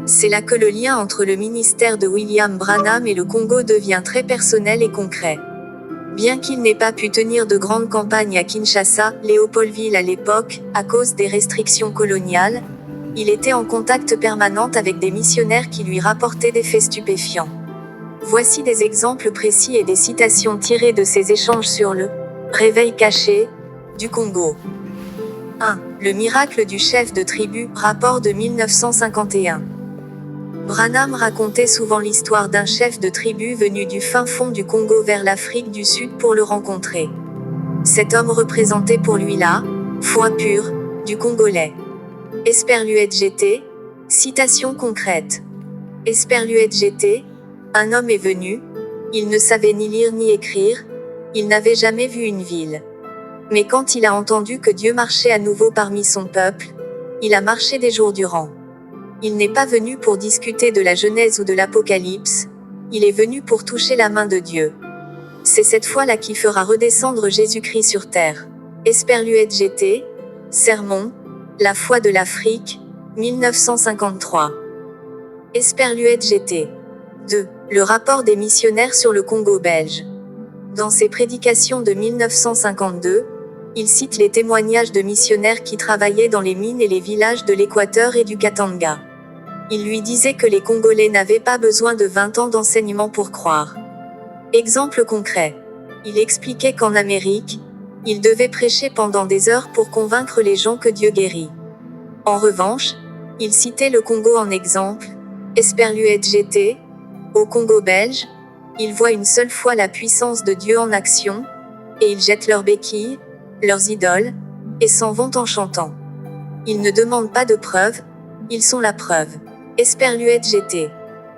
C'est là que le lien entre le ministère de William Branham et le Congo devient très personnel et concret. Bien qu'il n'ait pas pu tenir de grandes campagnes à Kinshasa, Léopoldville à l'époque, à cause des restrictions coloniales, il était en contact permanent avec des missionnaires qui lui rapportaient des faits stupéfiants. Voici des exemples précis et des citations tirées de ces échanges sur le réveil caché du Congo. 1. Le miracle du chef de tribu, rapport de 1951. Branham racontait souvent l'histoire d'un chef de tribu venu du fin fond du Congo vers l'Afrique du Sud pour le rencontrer. Cet homme représentait pour lui la foi pure du Congolais. Esperluette GT, citation concrète. Esperluette GT, un homme est venu, il ne savait ni lire ni écrire, il n'avait jamais vu une ville. Mais quand il a entendu que Dieu marchait à nouveau parmi son peuple, il a marché des jours durant. Il n'est pas venu pour discuter de la Genèse ou de l'Apocalypse, il est venu pour toucher la main de Dieu. C'est cette foi-là qui fera redescendre Jésus-Christ sur terre. Esperluette GT, Sermon, la foi de l'Afrique, 1953. Esperluette GT. 2. Le rapport des missionnaires sur le Congo belge. Dans ses prédications de 1952, il cite les témoignages de missionnaires qui travaillaient dans les mines et les villages de l'Équateur et du Katanga. Il lui disait que les Congolais n'avaient pas besoin de 20 ans d'enseignement pour croire. Exemple concret. Il expliquait qu'en Amérique, il devait prêcher pendant des heures pour convaincre les gens que Dieu guérit. En revanche, il citait le Congo en exemple. Esperluette GT. Au Congo belge, ils voient une seule fois la puissance de Dieu en action, et ils jettent leurs béquilles, leurs idoles, et s'en vont en chantant. Ils ne demandent pas de preuves, ils sont la preuve. Esperluette GT.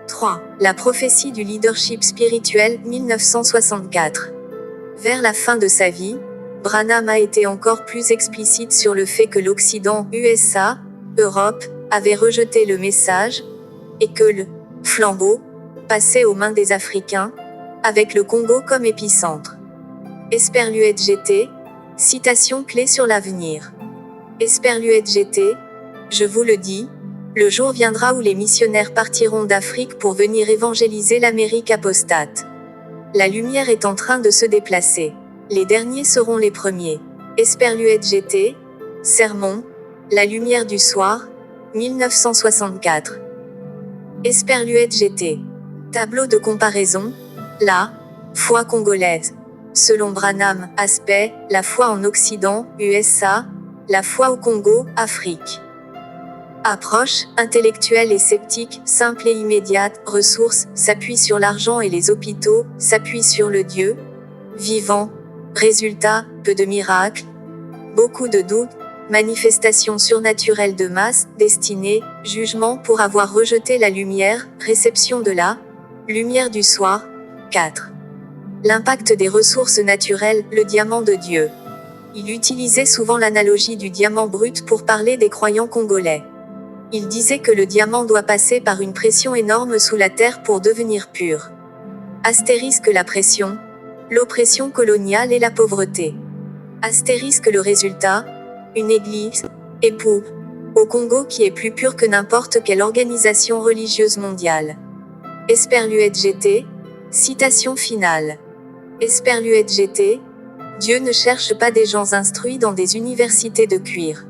3. La prophétie du leadership spirituel, 1964. Vers la fin de sa vie, Branham a été encore plus explicite sur le fait que l'Occident, USA, Europe, avait rejeté le message, et que le flambeau passait aux mains des Africains, avec le Congo comme épicentre. Esperluette GT, citation clé sur l'avenir. Esperluette GT, je vous le dis, le jour viendra où les missionnaires partiront d'Afrique pour venir évangéliser l'Amérique apostate. La lumière est en train de se déplacer. Les derniers seront les premiers. Esperluette GT, Sermon, la lumière du soir, 1964. Esperluette GT. Tableau de comparaison. La foi congolaise. Selon Branham, aspect, la foi en Occident, USA, la foi au Congo, Afrique. Approche, intellectuelle et sceptique, simple et immédiate, ressources, s'appuie sur l'argent et les hôpitaux, s'appuie sur le Dieu vivant. Résultat, peu de miracles, beaucoup de doutes, manifestations surnaturelles de masse, destinée, jugement pour avoir rejeté la lumière, réception de la lumière du soir. 4. L'impact des ressources naturelles, le diamant de Dieu. Il utilisait souvent l'analogie du diamant brut pour parler des croyants congolais. Il disait que le diamant doit passer par une pression énorme sous la terre pour devenir pur. Astérisque la pression, l'oppression coloniale et la pauvreté. Astérisque le résultat, une église, époux, au Congo qui est plus pure que n'importe quelle organisation religieuse mondiale. Esperluette GT, citation finale. Esperluette GT, Dieu ne cherche pas des gens instruits dans des universités de cuir.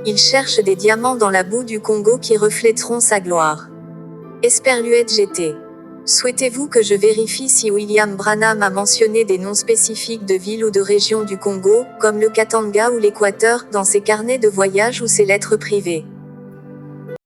Il cherche des diamants dans la boue du Congo qui reflèteront sa gloire. Esperluette GT. Souhaitez-vous que je vérifie si William Branham a mentionné des noms spécifiques de villes ou de régions du Congo, comme le Katanga ou l'Équateur, dans ses carnets de voyage ou ses lettres privées?